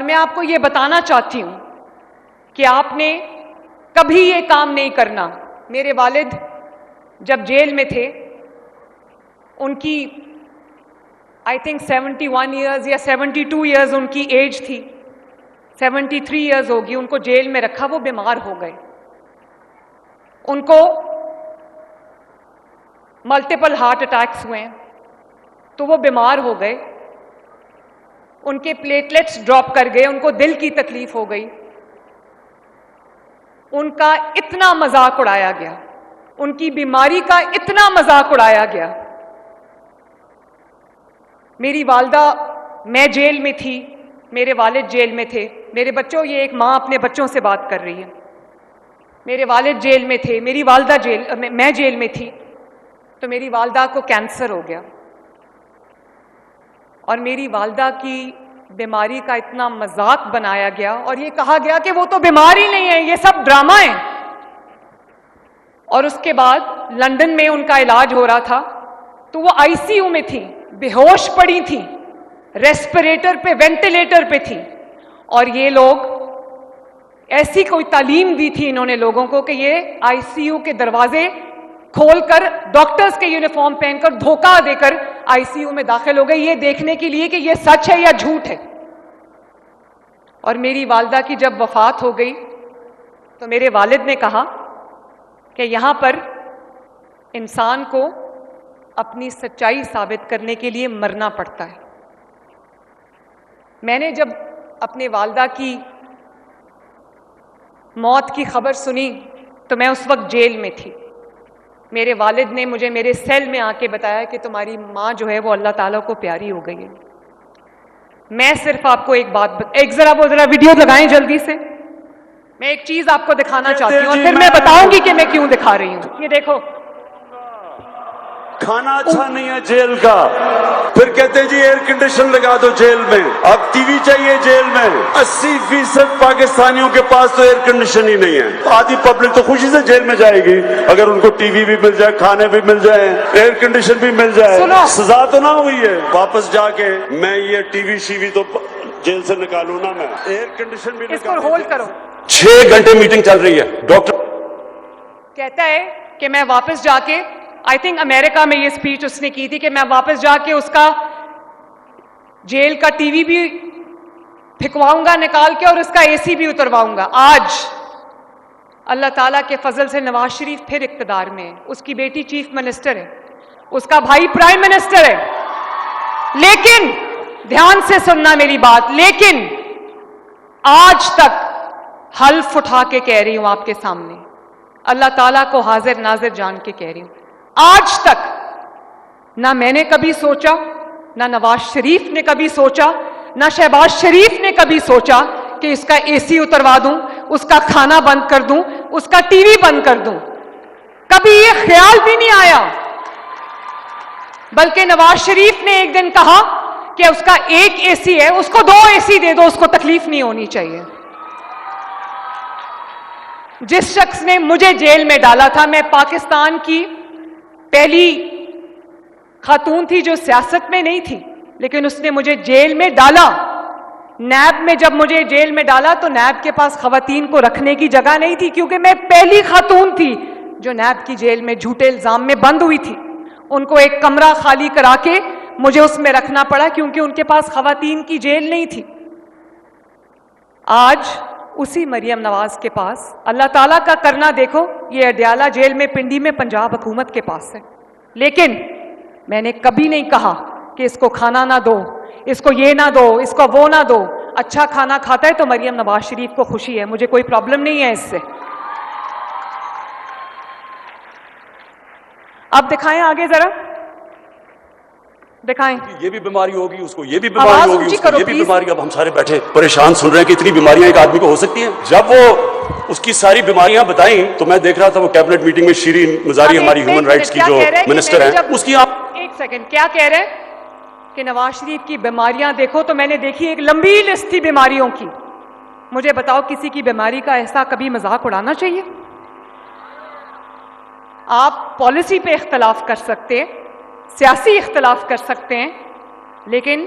اور میں آپ کو یہ بتانا چاہتی ہوں کہ آپ نے کبھی یہ کام نہیں کرنا. میرے والد جب جیل میں تھے, ان کی آئی تھنک 71 ایئرز یا 72 ایئرز ان کی ایج تھی, 73 ایئرز ہوگی. ان کو جیل میں رکھا, وہ بیمار ہو گئے. ان کو ملٹیپل ہارٹ اٹیکس ہوئے ہیں, تو وہ بیمار ہو گئے. ان کے پلیٹلیٹس ڈراپ کر گئے, ان کو دل کی تکلیف ہو گئی. ان کا اتنا مذاق اڑایا گیا, ان کی بیماری کا اتنا مذاق اڑایا گیا. میری والدہ, میں جیل میں تھی, میرے والد جیل میں تھے. میرے بچوں, یہ ایک ماں اپنے بچوں سے بات کر رہی ہے. میرے والد جیل میں تھے, میری والدہ میں جیل میں تھی. تو میری والدہ کو کینسر ہو گیا, اور میری والدہ کی بیماری کا اتنا مذاق بنایا گیا, اور یہ کہا گیا کہ وہ تو بیمار ہی نہیں ہے, یہ سب ڈرامہ ہے. اور اس کے بعد لندن میں ان کا علاج ہو رہا تھا, تو وہ آئی سی یو میں تھی, بے ہوش پڑی تھی, ریسپریٹر پہ, وینٹیلیٹر پہ تھی. اور یہ لوگ, ایسی کوئی تعلیم دی تھی انہوں نے لوگوں کو کہ یہ آئی سی یو کے دروازے کھول کر, ڈاکٹرز کے یونیفارم پہن کر, دھوکہ دے کر آئی سی یو میں داخل ہو گئے, یہ دیکھنے کے لیے کہ یہ سچ ہے یا جھوٹ ہے. اور میری والدہ کی جب وفات ہو گئی, تو میرے والد نے کہا کہ یہاں پر انسان کو اپنی سچائی ثابت کرنے کے لیے مرنا پڑتا ہے. میں نے جب اپنے والدہ کی موت کی خبر سنی تو میں اس وقت جیل میں تھی. میرے والد نے مجھے میرے سیل میں آ کے بتایا کہ تمہاری ماں جو ہے وہ اللہ تعالیٰ کو پیاری ہو گئی ہے. میں صرف آپ کو ایک بات ذرا ویڈیو لگائیں جلدی سے. میں ایک چیز آپ کو دکھانا چاہتی ہوں, اور پھر میں بتاؤں گی کہ میں کیوں دکھا رہی ہوں. یہ دیکھو, کھانا اچھا نہیں ہے جیل کا, پھر کہتے ہیں جی ایئر کنڈیشن لگا دو جیل میں, اب ٹی وی چاہیے جیل میں. 80% پاکستانیوں کے پاس تو ایئر کنڈیشن ہی نہیں ہے. آدھی پبلک تو خوشی سے جیل میں جائے گی اگر ان کو ٹی وی بھی مل جائے, کھانے بھی مل جائے, ایئر کنڈیشن بھی مل جائے. سزا تو نہ ہوئی ہے, واپس جا کے میں یہ ٹی وی شی وی تو جیل سے نکالوں نا, میں ایئر کنڈیشن بھی. اس کو ہولڈ کرو. 6 گھنٹے میٹنگ چل رہی ہے. ڈاکٹر کہتا ہے کہ میں واپس جا کے, آئی تھنک امریکہ میں یہ اسپیچ اس نے کی تھی, کہ میں واپس جا کے اس کا جیل کا ٹی وی بھی پھکواؤں گا نکال کے, اور اس کا اے سی بھی اترواؤں گا. آج اللہ تعالیٰ کے فضل سے نواز شریف پھر اقتدار میں ہے, اس کی بیٹی چیف منسٹر ہے, اس کا بھائی پرائم منسٹر ہے. لیکن دھیان سے سننا میری بات, لیکن آج تک حلف اٹھا کے کہہ رہی ہوں آپ کے سامنے, اللہ تعالیٰ کو حاضر ناظر جان کے کہہ رہی ہوں, آج تک نہ میں نے کبھی سوچا, نہ نواز شریف نے کبھی سوچا, نہ شہباز شریف نے کبھی سوچا کہ اس کا اے سی اتروا دوں, اس کا کھانا بند کر دوں, اس کا ٹی وی بند کر دوں. کبھی یہ خیال بھی نہیں آیا. بلکہ نواز شریف نے ایک دن کہا کہ اس کا ایک اے سی ہے, اس کو 2 اے سی دے دو, اس کو تکلیف نہیں ہونی چاہیے. جس شخص نے مجھے جیل میں ڈالا تھا, میں پاکستان کی پہلی خاتون تھی جو سیاست میں نہیں تھی, لیکن اس نے مجھے جیل میں ڈالا. نیب میں جب مجھے جیل میں ڈالا تو نیب کے پاس خواتین کو رکھنے کی جگہ نہیں تھی, کیونکہ میں پہلی خاتون تھی جو نیب کی جیل میں جھوٹے الزام میں بند ہوئی تھی. ان کو ایک کمرہ خالی کرا کے مجھے اس میں رکھنا پڑا, کیونکہ ان کے پاس خواتین کی جیل نہیں تھی. آج اسی مریم نواز کے پاس, اللہ تعالیٰ کا کرنا دیکھو, یہ اڈیالہ جیل میں پنڈی میں پنجاب حکومت کے پاس ہے. لیکن میں نے کبھی نہیں کہا کہ اس کو کھانا نہ دو, اس کو یہ نہ دو, اس کو وہ نہ دو. اچھا کھانا کھاتا ہے تو مریم نواز شریف کو خوشی ہے, مجھے کوئی پرابلم نہیں ہے اس سے. اب دکھائیں آگے ذرا, دکھائیں. یہ بھی بیماری ہوگی اس کو, یہ بھی بیماری ہوگی اس کو, یہ بھی بیماری. اب ہم سارے بیٹھے پریشان سن رہے ہیں کہ اتنی بیماریاں ایک آدمی کو ہو سکتی ہیں. جب وہ اس کی ساری بیماریاں بتائیں تو میں دیکھ رہا تھا وہ کیبنٹ میٹنگ میں شیرین مزاری ہماری ہیومن رائٹس کی جو منسٹر ہیں, اس کی آپ ایک سیکنڈ کیا کہہ رہے ہیں کہ نواز شریف کی بیماریاں دیکھو, تو میں نے دیکھی ایک لمبی لسٹ تھی بیماریوں کی. مجھے بتاؤ کسی کی بیماری کا ایسا کبھی مذاق اڑانا چاہیے؟ آپ پالیسی پہ اختلاف کر سکتے ہیں, سیاسی اختلاف کر سکتے ہیں, لیکن